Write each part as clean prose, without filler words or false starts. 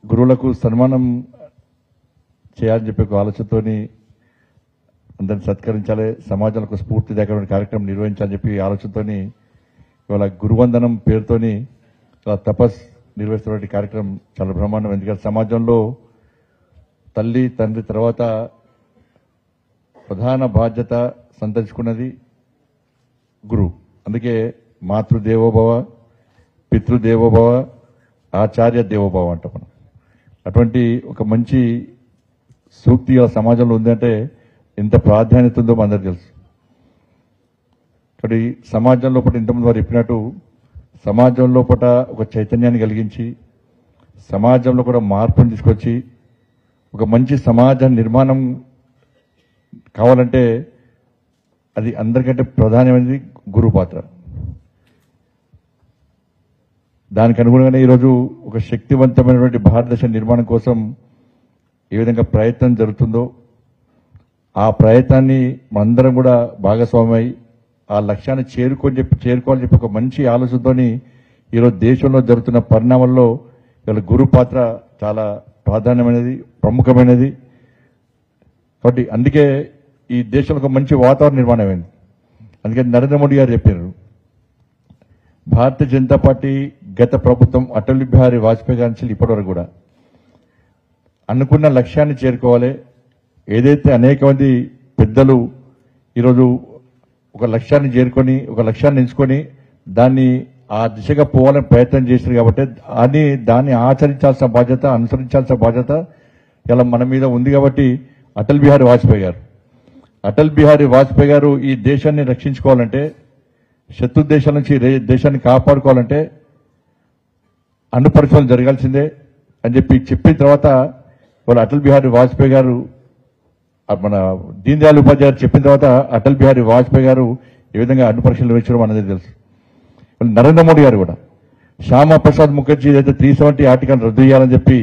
గురువులకు సన్మానం చేయాలని చెప్పి ఒక ఆలోచనతోని అందరిని సత్కరించాలి, సమాజంలో స్ఫూర్తిదాయకమైన కార్యక్రమం నిర్వహించాలని చెప్పి ఆలోచనతోని ఇవాళ గురువందనం పేరుతోని ఇలా తపస్ నిర్వహిస్తున్న కార్యక్రమం చాలా బ్రహ్మాండం. ఎందుకంటే సమాజంలో తల్లి తండ్రి తర్వాత ప్రధాన బాధ్యత సంతరించుకున్నది గురువు. అందుకే మాతృదేవోభవ, పితృదేవోభవ, ఆచార్య దేవోభవ అంటాం మనం. అటువంటి ఒక మంచి సూక్తి ఆ సమాజంలో ఉందంటే ఎంత ప్రాధాన్యత ఉందో మనందరికీ తెలుసు. కాబట్టి సమాజం లోపల ఇంతమంది వారు చెప్పినట్టు సమాజం లోపల ఒక చైతన్యాన్ని కలిగించి సమాజంలో కూడా మార్పును తీసుకొచ్చి ఒక మంచి సమాజ నిర్మాణం కావాలంటే అది అందరికంటే ప్రధానమైనది గురువు పాత్ర. దానికి అనుగుణంగానే ఈరోజు ఒక శక్తివంతమైనటువంటి భారతదేశ నిర్మాణం కోసం ఏ విధంగా ప్రయత్నం జరుగుతుందో ఆ ప్రయత్నాన్ని మనందరం కూడా భాగస్వామ్యమై ఆ లక్ష్యాన్ని చేరుకోవాలని చెప్పి ఒక మంచి ఆలోచనతోని ఈరోజు దేశంలో జరుగుతున్న పరిణామాల్లో ఇవాళ గురు పాత్ర చాలా ప్రాధాన్యమైనది, ప్రముఖమైనది. కాబట్టి అందుకే ఈ దేశంలో ఒక మంచి వాతావరణ నిర్మాణమైంది. అందుకే నరేంద్ర మోడీ గారు చెప్పారు, భారతీయ జనతా పార్టీ గత ప్రభుత్వం అటల్ బిహారీ వాజ్పేయి గారి నుంచి ఇప్పటి వరకు కూడా అనుకున్న లక్ష్యాన్ని చేరుకోవాలి. ఏదైతే అనేక మంది పెద్దలు ఈరోజు ఒక లక్ష్యాన్ని చేరుకొని ఒక లక్ష్యాన్ని ఎంచుకొని దాన్ని ఆ దిశగా పోవాలని ప్రయత్నం చేశారు. కాబట్టి దాన్ని ఆచరించాల్సిన బాధ్యత, అనుసరించాల్సిన బాధ్యత ఇలా మన మీద ఉంది. కాబట్టి అటల్ బిహారీ వాజ్పేయి గారు ఈ దేశాన్ని రక్షించుకోవాలంటే, శత్రు దేశాల నుంచి దేశాన్ని కాపాడుకోవాలంటే అణు పరిశోధన జరగాల్సిందే అని చెప్పిన తర్వాత వాళ్ళు అటల్ బిహారీ వాజ్పేయి గారు, మన దీన్ దయాళ్ ఉపాధ్యాయ గారు చెప్పిన తర్వాత అటల్ బిహారీ వాజ్పేయి గారు ఏ విధంగా అణు పరీక్షలు నిర్వహించడం అనేది తెలుసు. నరేంద్ర మోడీ గారు కూడా శ్యామా ప్రసాద్ ముఖర్జీ ఏదైతే 370 ఆర్టికల్ రద్దు చేయాలని చెప్పి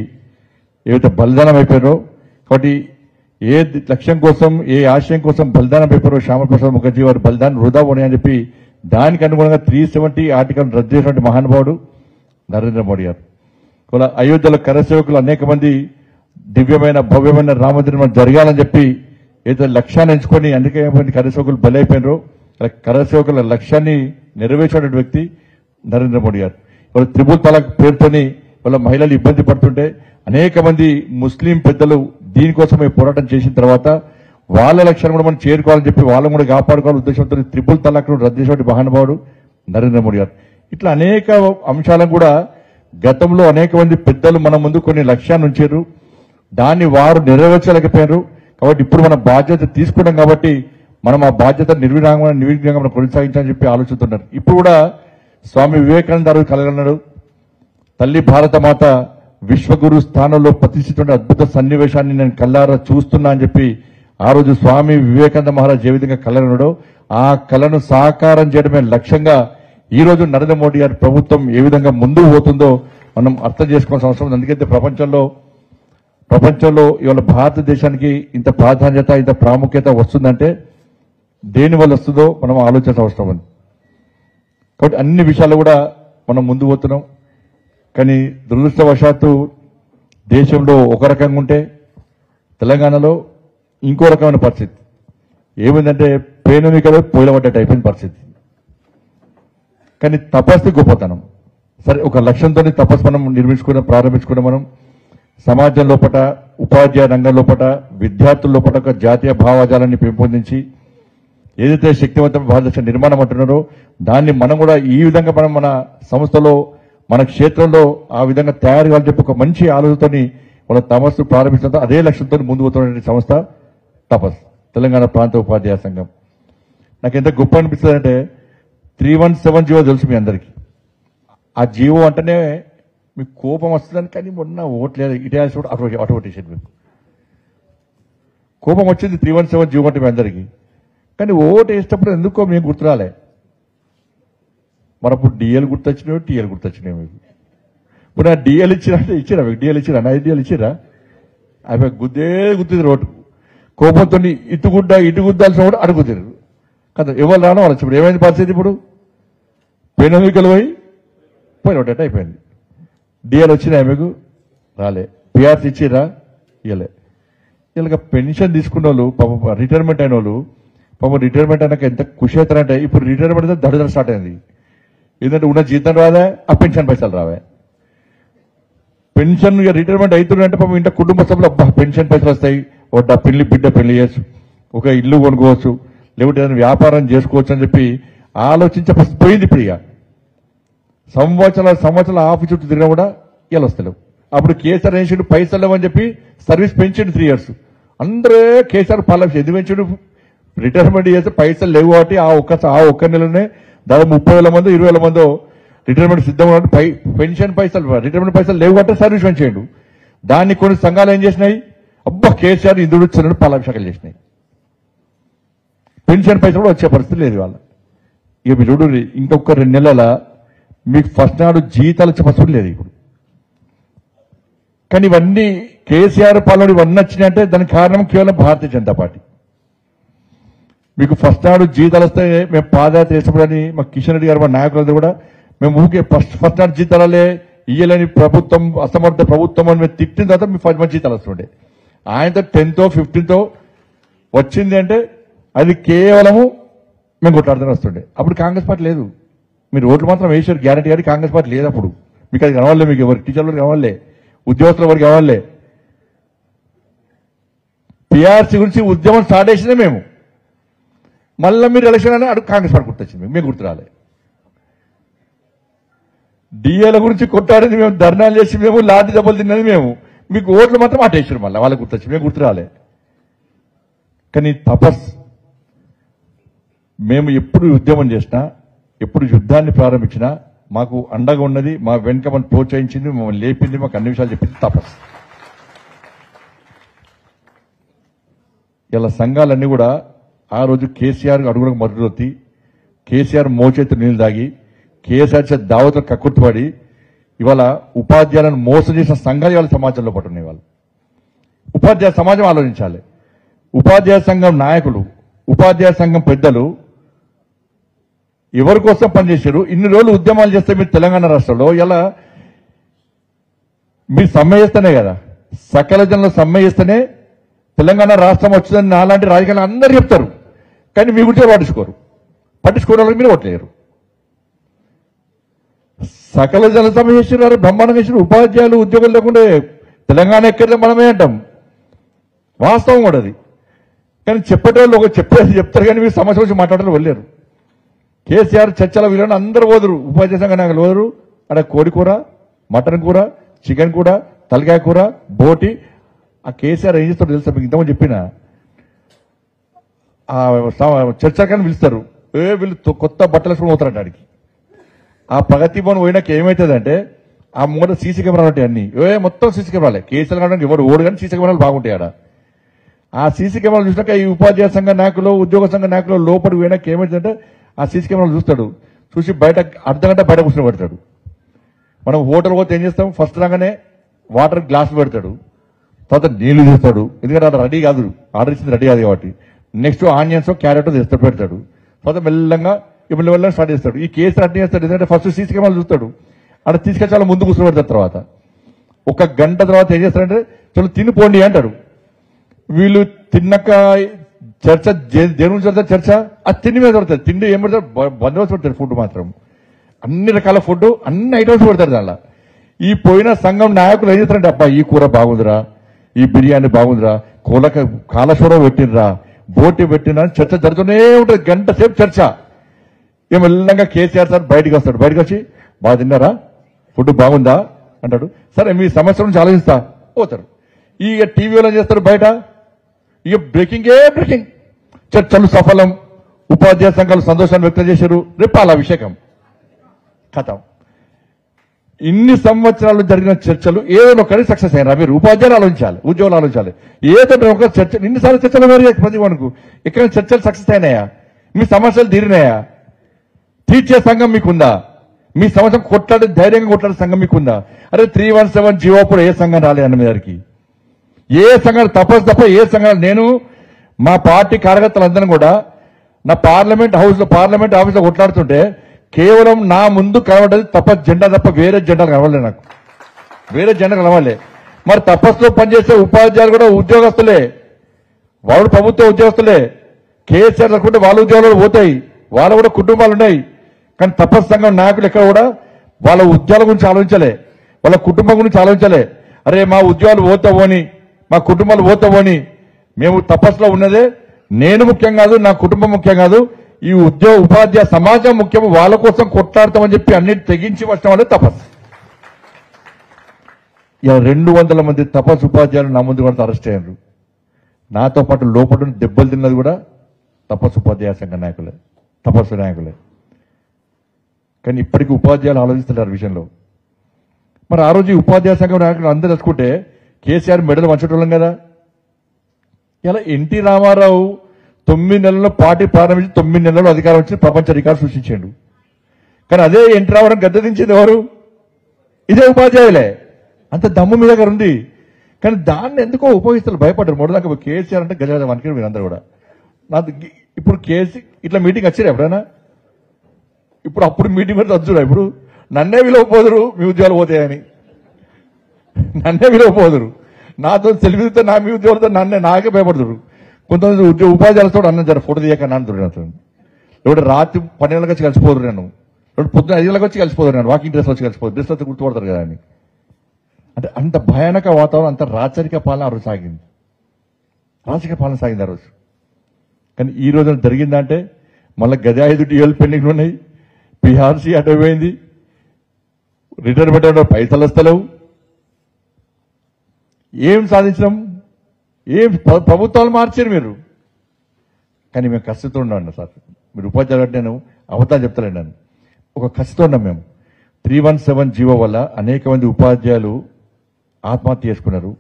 ఏదైతే బలిదానం అయిపోయారో, కాబట్టి ఏ లక్ష్యం కోసం ఏ ఆశయం కోసం బలిదానం అయిపోయారో శ్యామా ప్రసాద్ ముఖర్జీ వారు బలిదానం వృధా పోనీ అని చెప్పి దానికి అనుగుణంగా 370 ఆర్టికల్ రద్దు చేసినటువంటి మహానుభావుడు నరేంద్ర మోడీ గారు. ఇలా అయోధ్యలో కరసేవకులు అనేక మంది దివ్యమైన భవ్యమైన రామమందిరం జరగాలని చెప్పి ఏదైతే లక్ష్యాన్ని ఎంచుకొని అనేక మంది కరసేవకులు బలైపోయినారో కరసేవకుల లక్ష్యాన్ని నెరవేర్చినటువంటి వ్యక్తి నరేంద్ర మోడీ గారు. వాళ్ళ త్రిపుల్ తలాక్ పేరుతోని వాళ్ళ మహిళలు ఇబ్బంది పడుతుంటే అనేక మంది ముస్లిం పెద్దలు దీనికోసమే పోరాటం చేసిన తర్వాత వాళ్ళ లక్ష్యాన్ని కూడా మనం చేరుకోవాలని చెప్పి వాళ్ళని కూడా కాపాడుకోవాలని ఉద్దేశంతో త్రిపుల్ తలాక్ రద్దు చేసినటువంటి మహానుభావుడు నరేంద్ర మోడీ గారు. ఇట్లా అనేక అంశాలను కూడా గతంలో అనేక మంది పెద్దలు మన ముందు కొన్ని లక్ష్యాన్ని ఉంచారు, దాన్ని వారు నెరవేర్చలేకపోయారు. కాబట్టి ఇప్పుడు మన బాధ్యత తీసుకున్నాం కాబట్టి మనం ఆ బాధ్యత నిర్విఘ్నంగా మనం కొనసాగించాలని చెప్పి ఆలోచిస్తున్నారు. ఇప్పుడు కూడా స్వామి వివేకానంద గారు కలగన్నాడు, తల్లి భారత మాత విశ్వగురు స్థానంలో ప్రతిష్ఠితున్న అద్భుత సన్నివేశాన్ని నేను కళ్ళారా చూస్తున్నా అని చెప్పి ఆ రోజు స్వామి వివేకానంద మహారాజ్ ఏ విధంగా కలగన్నాడో ఆ కళను సాకారం చేయడమే లక్ష్యంగా ఈ రోజు నరేంద్ర మోడీ గారి ప్రభుత్వం ఏ విధంగా ముందుకు పోతుందో మనం అర్థం చేసుకోవాల్సిన అవసరం ఉంది. అందుకైతే ప్రపంచంలో ఇవాళ భారతదేశానికి ఇంత ప్రాధాన్యత, ఇంత ప్రాముఖ్యత వస్తుందంటే దేని వల్ల వస్తుందో మనం ఆలోచించాల్సిన అవసరం ఉంది. కాబట్టి అన్ని విషయాలు కూడా మనం ముందు పోతున్నాం. కానీ దురదృష్టవశాత్తు దేశంలో ఒక రకంగా ఉంటే తెలంగాణలో ఇంకో రకమైన పరిస్థితి ఏమైందంటే పేనునికలో పోయిలబడ్డట్టు అయిపోయిన పరిస్థితి. కానీ తపస్సు గొప్పతనం. సరే, ఒక లక్ష్యంతో తపస్సు మనం ప్రారంభించుకున్న మనం సమాజం లోపల, ఉపాధ్యాయ రంగం లోపల, విద్యార్థుల లోపల ఒక జాతీయ భావజాలాన్ని పెంపొందించి ఏదైతే శక్తివంతమైన భారతదేశ నిర్మాణం అంటున్నారో దాన్ని మనం కూడా ఈ విధంగా మనం మన సంస్థలో మన క్షేత్రంలో ఆ విధంగా తయారు కావాలని చెప్పి ఒక మంచి ఆలోచనతోని వాళ్ళ తపస్సు ప్రారంభించడంతో అదే లక్ష్యంతో ముందు పోతున్న సంస్థ తపస్, తెలంగాణ ప్రాంత ఉపాధ్యాయ సంఘం. నాకు ఎంత గొప్ప అనిపిస్తుంది అంటే 317 జీవో తెలుసు మీ అందరికీ. ఆ జీవో అంటేనే మీకు కోపం వస్తుందని, కానీ మొన్న ఓట్లేదు ఇటేసి కూడా అటు ఓటేసాడు. మీకు కోపం వచ్చింది 317 జీవో అంటే మీ అందరికీ, కానీ ఓటు వేసేటప్పుడు ఎందుకో మేము గుర్తురాలే. మరి అప్పుడు డిఎల్ గుర్తొచ్చినాయి, టీఎల్ గుర్తొచ్చినాయి మీకు. ఇప్పుడు నా డిఎల్ ఇచ్చిరా మీకు డిఎల్ ఇచ్చిరా, నా డిఎల్ ఇచ్చిరా, అవి గుద్దింది రోడ్డు. కోపంతో ఇటు గుద్దాల్సిన కూడా అడుగుతారు కదా. ఎవరు రానో వాళ్ళు ఇప్పుడు ఏమైంది పరిస్థితి? ఇప్పుడు పెనమికలు పోయిన ఒకటి అయిపోయింది. డిఎల్ వచ్చినాయి మీకు, రాలే. పిఆర్సీ ఇచ్చిరా? ఇవ్వలే. ఇలా పెన్షన్ తీసుకున్న వాళ్ళు పాపం రిటైర్మెంట్ అయిన వాళ్ళు పాపం రిటైర్మెంట్ అయినాక ఎంత ఖుషి అవుతారంటే ఇప్పుడు రిటైర్మెంట్ అయితే దడదడ స్టార్ట్ అయింది. ఎందుకంటే ఉన్న జీతం రాదే, ఆ పెన్షన్ పైసలు రావే. పెన్షన్ రిటైర్మెంట్ అవుతుందంటే పాపం ఇంట కుటుంబ సభ్యులు అబ్బా పెన్షన్ పైసలు వస్తాయి, ఒక బిడ్డ పెళ్లి చేయొచ్చు, ఒక ఇల్లు కొనుక్కోవచ్చు, లేకుంటే ఏదైనా వ్యాపారం చేసుకోవచ్చు అని చెప్పి ఆలోచించే పరిస్థితి పోయింది. ఇప్పుడు ఇక సంవత్సరాల ఆఫీస్ చుట్టూ తిరిగినా కూడా ఇలా వస్తలేవు. అప్పుడు కేసీఆర్ వేసిండు పైసలు లేవని చెప్పి సర్వీస్ పెంచిండు 3 years. అందరే కేసీఆర్ పాలన ఎందుకు పెంచుడు? రిటైర్మెంట్ చేస్తే పైసలు లేవు కాబట్టి ఆ ఒక్క నెలనే దాదాపు 30,000 మంది 20,000 మందో రిటైర్మెంట్ సిద్ధంగా పెన్షన్ పైసలు రిటైర్మెంట్ పైసలు లేవు అంటే సర్వీస్ పెంచేయండు. దాన్ని కొన్ని సంఘాలు ఏం చేసినాయి, అబ్బా కేసీఆర్ ఇందుడు వచ్చినట్టు పాలాభిషేకాలు చేసినాయి. పెన్షన్ పైసలు కూడా వచ్చే పరిస్థితి లేదు వాళ్ళ. ఇక మీరు చూడు ఇంకొక 2 నెలల మీకు ఫస్ట్ నాడు జీతాలు వచ్చే పరిస్థితి లేదు ఇప్పుడు. కానీ ఇవన్నీ కేసీఆర్ పాలన ఇవన్నీ వచ్చినాయంటే దానికి కారణం కేవలం భారతీయ జనతా పార్టీ. మీకు ఫస్ట్ నాడు జీతాలు వస్తే మేము పాదయాత్ర చేసినప్పుడని మా కిషన్ రెడ్డి గారు మా నాయకులందరూ కూడా మేము ఊరికే ఫస్ట్ నాడు జీతాలే ఇయ్యలేని ప్రభుత్వం, అసమర్థ ప్రభుత్వం అని మేము తిట్టిన తర్వాత మీ ఫస్ట్ మంది జీతాలు వస్తుండే. ఆయనతో 10th 15th వచ్చింది అంటే అది కేవలము మేము కొట్లాడుతూనే వస్తుండే. అప్పుడు కాంగ్రెస్ పార్టీ లేదు. మీరు ఓట్లు మాత్రం వేసారు గ్యారెంటీ, కానీ కాంగ్రెస్ పార్టీ లేదు అప్పుడు. మీకు అది కావాలే, మీకు ఎవరు టీచర్లు కావాలే, ఉద్యోగస్తులు ఎవరికి కావాలే. పిఆర్సీ గురించి ఉద్యమం స్టార్ట్ చేసిందే మేము. మళ్ళీ మీరు ఎలక్షన్ అని అడుగు కాంగ్రెస్ పార్టీ గుర్తొచ్చింది, మేము గుర్తు రాలే. డిఏల గురించి కొట్టాడింది మేము, ధర్నాలు చేసి మేము, లాంటి దెబ్బలు తిన్నది మేము. మీకు ఓట్లు మాత్రం అటేసారు, మళ్ళీ వాళ్ళకి గుర్తొచ్చింది, మేము గుర్తు రాలే. కానీ తపస్ మేము ఎప్పుడు ఉద్యమం చేసినా, ఎప్పుడు యుద్ధాన్ని ప్రారంభించినా మాకు అండగా ఉన్నది, మా వెనుక మనం ప్రోత్సహించింది, మమ్మల్ని లేపింది, మాకు అన్ని విషయాలు చెప్పింది తపస్. ఇలా సంఘాలన్నీ కూడా ఆ రోజు కేసీఆర్ అడుగులకు మద్దతు, కేసీఆర్ మోచేతి నీళ్లు దాగి, కేసీఆర్ చేత దావతులు కక్కుర్తిపడి ఇవాళ ఉపాధ్యాయులను మోసం చేసిన సంఘాలు ఇవాళ సమాజంలో పట్టున్నాయి. వాళ్ళు ఉపాధ్యాయ సమాజం ఆలోచించాలి. ఉపాధ్యాయ సంఘం నాయకులు, ఉపాధ్యాయ సంఘం పెద్దలు ఎవరి కోసం పనిచేశారు? ఇన్ని రోజులు ఉద్యమాలు చేస్తే మీరు తెలంగాణ రాష్ట్రంలో ఇలా మీరు సమ్మె చేస్తేనే కదా, సకల జనులు సమ్మె చేస్తేనే తెలంగాణ రాష్ట్రం వచ్చిందని నాలాంటి రాజకీయాలు అందరూ చెప్తారు. కానీ మీ గురించి పట్టించుకోవడం వాళ్ళకి మీరు ఓట్లేరు. సకల జన సమ్మె చేసినారు, బ్రహ్మాండంగా చేసినారు. ఉపాధ్యాయులు ఉద్యోగులు లేకుండా తెలంగాణ ఎక్కడ మనమే అంటాం, వాస్తవం కూడా అది. కానీ చెప్పేటోళ్ళు ఒక చెప్పేది చెప్తారు, కానీ మీరు సమస్య వచ్చి మాట్లాడారు వెళ్ళారు. కేసీఆర్ చర్చల వీళ్ళని అందరూ పోదురు, ఉపాధ్యాయ సంఘ నాయకులు పోదురు. అక్కడ కోడి కూర, మటన్ కూర, చికెన్ కూర, తలకాయ కూర, బోటి. ఆ కేసీఆర్ ఏం చేస్తాడో తెలుసా మీకు? ఇంతమంది చెప్పిన చర్చలకని పిలుస్తారు, వీళ్ళు కొత్త బట్టలు వేసుకుని పోతారంట ఆడికి. ఆ ప్రగతి భవన్ పోయినాక ఏమవుతుందంటే ఆ మూల సీసీ కెమెరాలు ఉంటాయి అన్ని, మొత్తం సీసీ కెమెరాలే. కేసీఆర్ కావడానికి ఎవరు ఓడు కానీ సీసీ కెమెరాలు బాగుంటాయి ఆడ. ఆ సీసీ కెమెరాలు చూసినాక ఈ ఉపాధ్యాయ సంఘ నాయకులు, ఉద్యోగ సంఘ నాయకులు లోపలికి పోయినాక ఏమవుతుందంటే ఆ సీసీ కెమెరాలు చూస్తాడు, చూసి బయట అర్ధగంట బయట కూర్చొని పెడతాడు. మనం హోటల్ పోతే ఏం చేస్తాం, ఫస్ట్ రాగానే వాటర్ గ్లాసులు పెడతాడు, తర్వాత నీళ్లు తీస్తాడు, ఎందుకంటే అక్కడ రెడీ కాదు, ఆర్డర్ ఇచ్చింది రెడీ కాదు కాబట్టి. నెక్స్ట్ ఆనియన్స్ క్యారెట్ తెస్తాడు పెడతాడు, తర్వాత మెల్లంగా మెల్లగా స్టార్ట్ చేస్తాడు. ఈ కేసు అడ్డు చేస్తాడు, ఎందుకంటే ఫస్ట్ సీసీ కెమెరాలు చూస్తాడు, అక్కడ తీసుకొచ్చి చాలా ముందు కూర్చొని పెడతారు. తర్వాత 1 గంట తర్వాత ఏం చేస్తారంటే చలో తినిపోండి అంటాడు. వీళ్ళు తిన్నాక చర్చ దేని గురించి పెడతారు, చర్చ ఆ తిండి మీద పెడతారు. తిండి ఏం పెడతారు, బందోబస్తు పెడతారు. ఫుడ్ మాత్రం అన్ని రకాల ఫుడ్, అన్ని ఐటమ్స్ పెడతారు దానిలో. ఈ పోయిన సంఘం నాయకులు ఏం చేస్తారంటే అబ్బా ఈ కూర బాగుందిరా, ఈ బిర్యానీ బాగుందిరా, కాళేశ్వరం పెట్టినరా, బోటి పెట్టినరా అని చర్చ జరుగుతూనే ఉంటుంది. 1 గంట సేపు చర్చ. మెల్లంగా కేసీఆర్ సార్ బయటకు వస్తాడు. బయటకు వచ్చి బాగా తిన్నారా, ఫుడ్ బాగుందా అంటాడు. సరే మీ సమస్య నుంచి ఆలోచిస్తా పోతారు. ఇక టీవీలో చేస్తారు బయట, ఇక బ్రేకింగ్ చర్చలు సఫలం, ఉపాధ్యాయ సంఘాలు సంతోషాన్ని వ్యక్తం చేశారు, రేపు పాలాభిషేకం కథం. ఇన్ని సంవత్సరాలు జరిగిన చర్చలు ఏదో ఒకటి సక్సెస్ అయినా మీరు ఉపాధ్యాయులు ఆలోచించాలి, ఉద్యోగులు ఆలోచించాలి. ఏదో ఒక చర్చ, ఇన్నిసార్లు చర్చలు మరి ప్రతి వరకు ఎక్కడ చర్చలు సక్సెస్ అయినాయా? మీ సమస్యలు తీరినాయా? తీర్చే సంఘం మీకుందా? మీ సమస్య కొట్లాడే ధైర్యంగా కొట్లాడే సంఘం మీకుందా? అరే 317 జీవో అప్పుడు ఏ సంఘం రాలేదన్న మీ దగ్గరికి, ఏ సంఘాలు తప్ప ఏ సంఘాలు. నేను మా పార్టీ కార్యకర్తలందరూ కూడా నా పార్లమెంట్ ఆఫీస్లో కొట్లాడుతుంటే కేవలం నా ముందు కనబడేది జెండా తప్ప వేరే జెండాలు కనవలే. నాకు వేరే జెండా కనవలే. మరి తపస్సులో పనిచేసే ఉపాధ్యాయులు కూడా ఉద్యోగస్తులే, వాళ్ళు ప్రభుత్వ ఉద్యోగస్తులే. కేసీఆర్ అనుకుంటే వాళ్ళ ఉద్యోగాలు పోతాయి, వాళ్ళ కూడా కుటుంబాలు ఉన్నాయి. కానీ తపస్సు సంఘం నాయకులు ఎక్కడ కూడా వాళ్ళ ఉద్యోగాల గురించి ఆలోచించలే, వాళ్ళ కుటుంబం గురించి ఆలోచించలే. అరే మా ఉద్యోగాలు పోతావని, మా కుటుంబాలు పోతావని. మేము తపస్సులో ఉన్నదే నేను ముఖ్యం కాదు, నా కుటుంబం ముఖ్యం కాదు, ఈ ఉపాధ్యాయ సమాజం ముఖ్యం, వాళ్ళ కోసం కొట్లాడతామని చెప్పి అన్నిటి తెగించి వచ్చిన వాళ్ళే తపస్సు. ఇలా 200 మంది తపస్సు ఉపాధ్యాయులు నా ముందు కూడా అరెస్ట్ అయ్యారు. నాతో పాటు లోపల దెబ్బలు తిన్నది కూడా తపస్సు ఉపాధ్యాయ సంఘ నాయకులే, తపస్సు నాయకులే. కానీ ఇప్పటికీ ఉపాధ్యాయులు ఆలోచిస్తున్నారు విషయంలో. మరి ఆ రోజు ఉపాధ్యాయ సంఘం నాయకులు అందరూ తెలుసుకుంటే కేసీఆర్ మెడలు వంచటోళ్ళం కదా. ఇలా ఎన్టీ రామారావు 9 నెలల్లో పార్టీ ప్రారంభించి 9 నెలల్లో అధికారం వచ్చి ప్రపంచ రికార్డు సృష్టించాడు. కానీ అదే ఎన్టీ రామారావు గద్దెదించింది ఎవరు? ఇదే ఉపాధ్యాయులే. అంత దమ్ము మీ దగ్గర ఉంది. కానీ దాన్ని ఎందుకో ఉపయోగిస్తారు, భయపడ్డారు. మొదటిదాకా కేసీఆర్ అంటే గజ వనికి మీరు అందరూ కూడా. నాకు ఇప్పుడు ఇట్లా మీటింగ్ వచ్చారు ఎప్పుడైనా? ఇప్పుడు అప్పుడు మీటింగ్ పెడితే వచ్చురా. ఇప్పుడు నన్నే విలువపోదురు మీ ఉద్యోగాలు పోతాయని, నన్నే విలువపోదురు. నాతో సెల్ఫీతో నా మీ ఉద్యోగాలతో నాకే భయపడుతురు. కొంతమంది ఉపాధ్యాయులతో అన్న జర ఫోటో తీయక నాన్నతుడు అతను. ఇప్పుడు రాత్రి 12 గంటలకు వచ్చి కలిసిపోదురు నేను, ఇప్పుడు పొద్దున 5 గంటలకు వచ్చి కలిసిపోదురు నేను, వాకింగ్ డ్రెస్ వచ్చి కలిసిపోదు, డ్రెస్ వచ్చి గుర్తుపడతారు కదా అని. అంటే అంత భయానక వాతావరణం, అంత రాచరిక పాలన ఆ రోజు సాగింది, రాజకీయ పాలన సాగింది ఆ రోజు. కానీ ఈ రోజున జరిగిందంటే మళ్ళీ గది 5 DL పెండింగ్లు ఉన్నాయి, పిఆర్సీ అడ్డపోయింది, రిటర్న్ పెట్టడం పైసలు వస్తలేవు. ఏం సాధించడం? ఏం ప్రభుత్వాలు మార్చారు మీరు. కానీ మేము కసితో ఉన్నాం సార్. మీరు ఉపాధ్యాయులు అంటే నేను అవతారం చెప్తానండి. నేను ఒక కసితో ఉన్నాం మేము. 317 జీవో వల్ల అనేక మంది ఉపాధ్యాయులు ఆత్మహత్య చేసుకున్నారు,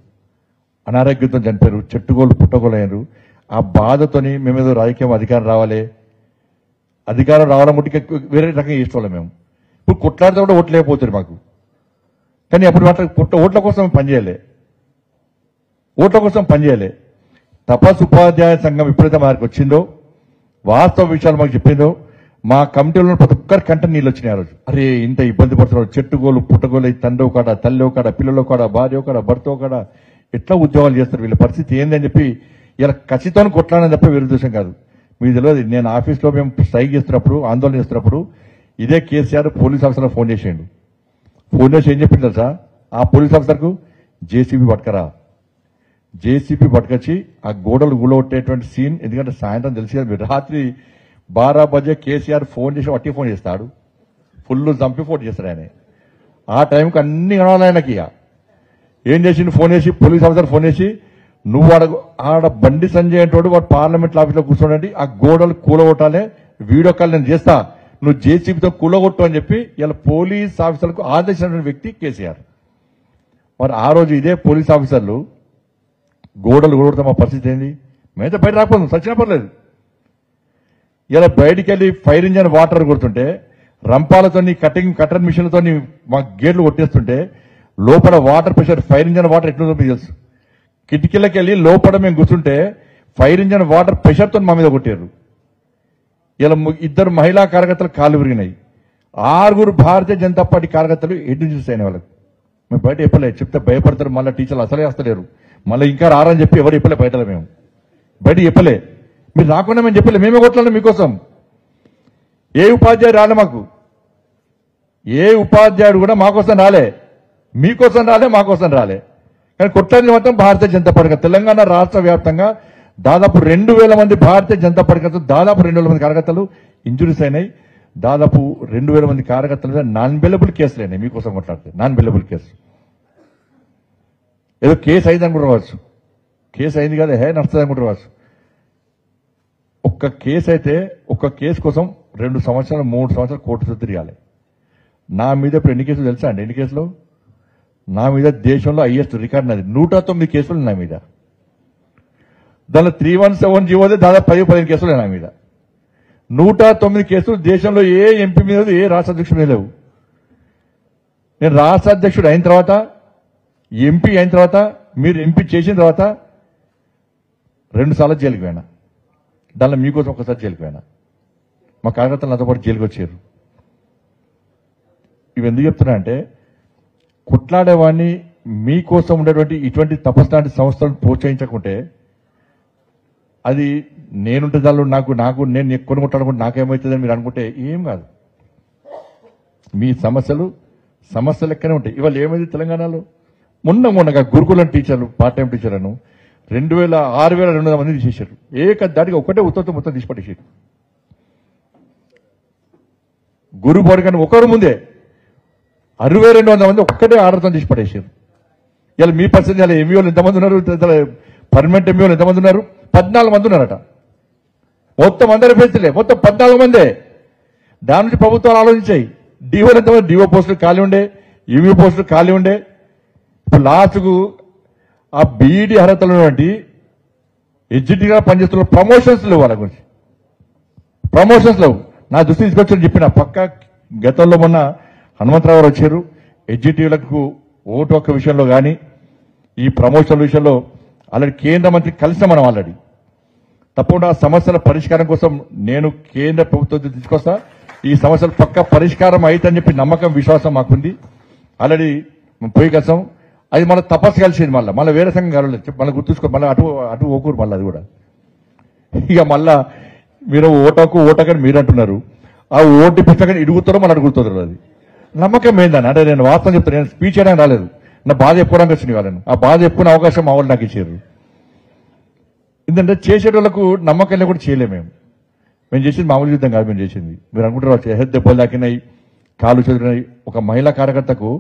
అనారోగ్యంతో చనిపోయారు, చెట్టుగోలు పుట్టగోలు అయ్యారు. ఆ బాధతోని మేమేదో రాజకీయం అధికారం రావాలి, అధికారం రావడం ముట్టికి వేరే రకంగా చేసుకోవాలి మేము. ఇప్పుడు కొట్లాడితే కూడా ఓట్లు లేకపోతారు మాకు. కానీ అప్పుడు ఓట్ల కోసం పనిచేయలే, ఓట్ల కోసం పనిచేయలే. తపస్సు ఉపాధ్యాయ సంఘం ఎప్పుడైతే మాకు వచ్చిందో, వాస్తవ విషయాలు మాకు చెప్పిందో, మా కమిటీలో ప్రతి ఒక్కరి కంట నీళ్ళు వచ్చినాయి ఆ రోజు. అరే ఇంత ఇబ్బంది పడుతున్నారు, చెట్టుగోలు పుట్టగోలు, తండ్రి కాడ, తల్లి కాడ, పిల్లల కాడ, భార్య కాడ, భర్త కాడ, ఎట్లా ఉద్యోగాలు చేస్తారు, వీళ్ళ పరిస్థితి ఏంది అని చెప్పి ఇలా ఖచ్చితంగా కొట్లాడని తప్ప వేరే దోషం కాదు. మీకు తెలియదు, నేను ఆఫీస్లో మేము స్ట్రైక్ చేస్తున్నప్పుడు, ఆందోళన చేస్తున్నప్పుడు ఇదే కేసీఆర్ పోలీస్ ఆఫీసర్లో ఫోన్ చేసేయండు. ఫోన్ చేసి ఏం చెప్పింది తెలుసా? ఆ పోలీస్ ఆఫీసర్కు జేసీబీ పట్టుకరా, జేసీబీ పట్టుకొచ్చి ఆ గోడలు గులగొట్టేటువంటి సీన్. ఎందుకంటే సాయంత్రం తెలిసి కదా మీరు, రాత్రి 12 బజే కేసీఆర్ ఫోన్ చేసి వట్టి ఫోన్ చేస్తాడు, ఫుల్ చంపి ఫోన్ చేస్తాడు ఆయన. ఆ టైంకి అన్ని కనాలి ఆయనకి. ఏం చేసిండు? ఫోన్ చేసి పోలీస్ ఆఫీసర్ ఫోన్ చేసి, నువ్వు ఆడ బండి సంజయ్ అంటోడు వాడు పార్లమెంట్ ఆఫీస్లో కూర్చోండి, ఆ గోడలు కూలగొట్టాలి, వీడియో కాల్ నేను చేస్తా, నువ్వు జేసీబీతో కూలగొట్టు అని చెప్పి ఇలా పోలీస్ ఆఫీసర్లకు ఆదేశించిన వ్యక్తి కేసీఆర్. మరి ఆ రోజు ఇదే పోలీస్ ఆఫీసర్లు గోడలు కూడతాం, మా పరిస్థితి ఏంది? మేమైతే బయట రాకపోతాం, సచ్చినా పర్లేదు. ఇలా బయటికి వెళ్ళి ఫైర్ ఇంజన్ వాటర్ కొడుతుంటే, రంపాలతో కటర్ మిషన్లతో మా గేట్లు కొట్టేస్తుంటే, లోపల water pressure, fire engine water ఎట్లుందో మీకు తెలుసు. కిటికీలకు వెళ్ళి లోపల మేము కూర్చుంటే ఫైర్ ఇంజన్ వాటర్ ప్రెషర్తో మా మీద కొట్టారు. ఇలా 2 మహిళా కార్యకర్తలు కాళ్ళు విరిగినాయి, 6 భారతీయ జనతా పార్టీ కార్యకర్తలు ఎడ్యుకేషన్ అయిన వాళ్ళకి. మేము బయట చెప్పలేదు, చెప్తే భయపడతారు, మళ్ళీ టీచర్లు అసలే వస్తలేరు, మళ్ళీ ఇంకా రారని చెప్పి ఎవరు చెప్పలే, బయట మేము బయట చెప్పలే. మీరు రాకుండా మేము చెప్పలే, మేమే కొట్లాలి మీకోసం. ఏ ఉపాధ్యాయుడు రాలే మాకు, ఏ ఉపాధ్యాయుడు కూడా మాకోసం రాలే, మీకోసం రాలే, మాకోసం రాలే. కానీ కొట్లాడిన మాత్రం భారతీయ జనతా పార్టీ. తెలంగాణ రాష్ట్ర వ్యాప్తంగా దాదాపు 2000 మంది భారతీయ జనతా పార్టీ కార్యకర్తలు, దాదాపు 2000 మంది కార్యకర్తలు ఇంజురీస్ అయినాయి. దాదాపు 2000 మంది కార్యకర్తల మీద నాన్ బెయిలబుల్ కేసులు అయినాయి మీకోసం కొట్లాడితే. నాన్ బెయిలబుల్ కేసు, ఏదో కేసు అయింది అనుకుంటుకోవచ్చు, కేసు అయింది కదా, నడుస్తుంది అనుకుంటుకోవచ్చు. ఒక్క కేసు అయితే, ఒక్క కేసు కోసం 2 సంవత్సరాలు 3 సంవత్సరాలు కోర్టు చుట్టూ తిరగాలి. నా మీద ఇప్పుడు ఎన్ని కేసులు తెలుసా అండి? ఎన్ని కేసులు నా మీద? దేశంలో హైయెస్ట్ రికార్డ్ నాది, 109 కేసులు నా మీద. దానిలో 317 జీవోదే దాదాపు 10-15 కేసులు నా మీద. 109 కేసులు దేశంలో ఏ ఎంపీ మీద, ఏ రాష్ట్ర అధ్యక్షుడి మీద లేవు. నేను రాష్ట్ర అధ్యక్షుడు అయిన తర్వాత, ఎంపీ అయిన తర్వాత, మీరు ఎంపీ చేసిన తర్వాత 2 సార్లు జైలుకి పోయినా. దానిలో మీకోసం ఒకసారి జైలుకి పోయినా. మా కార్యకర్తలు నాతో పాటు జైలుకి వచ్చారు. ఇవి ఎందుకు చెప్తున్నా అంటే, కొట్లాడేవాడిని మీకోసం ఉండేటువంటి ఇటువంటి తపస్లాంటి సంస్థలను ప్రోత్సహించకుంటే అది నేనుంటే చాలు నేను కొనుక్కుంటానుకుంటే నాకేమవుతుందని మీరు అనుకుంటే ఏం కాదు. మీ సమస్యలు లెక్కనే ఉంటాయి. ఇవాళ ఏమైంది తెలంగాణలో మొన్నగా గురుకులం టీచర్లు పార్ట్ టైం టీచర్లను 6,200 మంది తీసేశారు. దాటికి ఒకటే ఉత్తత్వం మొత్తం తీసి పట్టేసారు. గురు పౌర్ణికని ఒకరు ముందే 6,200 మంది ఒక్కటే ఆర్డర్తో తీసి పడేసారు. ఇలా మీ పరిస్థితి ఇలా ఎంఈఓలు ఎంతమంది ఉన్నారు, పర్మనెంట్ ఎంఈఓలు ఎంతమంది ఉన్నారు? 14 మంది ఉన్నారట. మొత్తం అందరి ఫెసిలే మొత్తం 14 మందే. దాని నుంచి ప్రభుత్వాలు ఆలోచించాయి. డిఓలు ఎంతమంది? డిఓ పోస్టులు ఖాళీ ఉండే, ఎంఈఓ పోస్టులు ఖాళీ ఉండే. ఇప్పుడు లాస్ట్కు ఆ బీఈడి అర్హతలు ఉన్నటువంటి ఎగ్జిక్యూటివ్గా పనిచేస్తున్న ప్రమోషన్స్ లేవు. వాళ్ళ గురించి ప్రమోషన్స్ లేవు. నా దృష్టి తీసుకొచ్చని చెప్పిన పక్క గతంలో మొన్న హనుమంతరావు గారు వచ్చారు. ఎగ్జిక్యూటివ్లకు ఓటు హక్కు విషయంలో కానీ ఈ ప్రమోషన్ల విషయంలో ఆల్రెడీ కేంద్ర మంత్రి కలిసిన మనం ఆల్రెడీ తప్పకుండా ఆ సమస్యల పరిష్కారం కోసం నేను కేంద్ర ప్రభుత్వం తీసుకొస్తా. ఈ సమస్యలు పక్క పరిష్కారం అయితని చెప్పి నమ్మకం విశ్వాసం మాకుంది. ఆల్రెడీ పోయి కలిసాం. అది మళ్ళీ తపస్సు కలిసింది. మళ్ళీ వేరే సంఘం కలవలేదు. మళ్ళీ గుర్తుంచుకో, మళ్ళీ అటు ఓకూరు మళ్ళీ అది కూడా. ఇక మళ్ళా మీరు ఓటకని మీరు అంటున్నారు. ఆ ఓటు పుస్తకాన్ని ఇడుగుతారో మళ్ళీ అడుగుతారు. అది నమ్మకం ఏందని అంటే నేను వాస్తవం చెప్తాను. నేను స్పీచ్ చేయడానికి రాలేదు. నా బాధ చెప్పుకోవడానికి వచ్చింది వాళ్ళని. ఆ బాధ చెప్పుకునే అవకాశం మా వాళ్ళు నాకు ఇచ్చారు. ఎందుకంటే చేసేటోళ్లకు నమ్మకం కూడా చేయలేము. మేము చేసింది మామూలు యుద్ధం కాదు. మేము చేసింది మీరు అనుకుంటారు హెడ్ దెబ్బలు దాకినాయి, కాలు చెదిరినాయి. ఒక మహిళా కార్యకర్తకు